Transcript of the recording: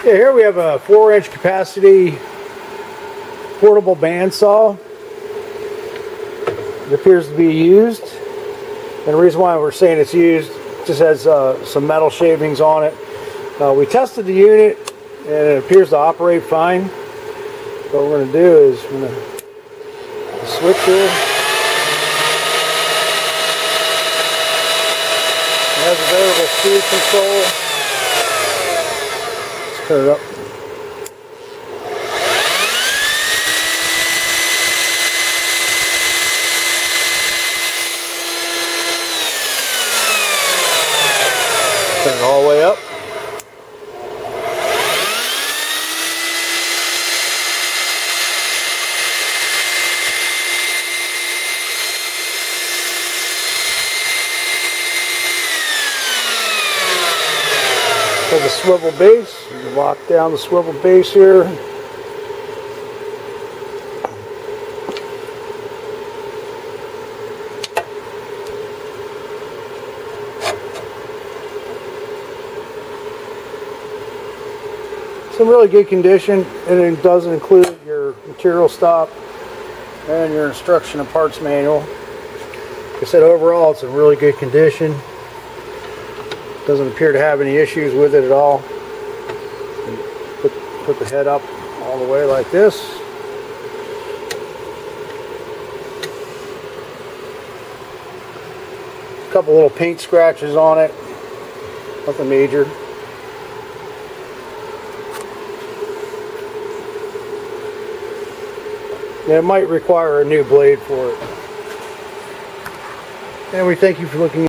Okay, here we have a 4-inch capacity portable bandsaw. It appears to be used, and the reason why we're saying it's used, it just has some metal shavings on it. We tested the unit and it appears to operate fine. What we're going to do is we're going to switch here. It has a variable speed control. Let's turn it up. Turn it all the way up. For the swivel base, you lock down the swivel base here. It's in really good condition, and it does include your material stop and your instruction and parts manual. Like I said, overall it's in really good condition. Doesn't appear to have any issues with it at all. Put the head up all the way like this. A couple little paint scratches on it, nothing major. Yeah, it might require a new blade for it. And we thank you for looking.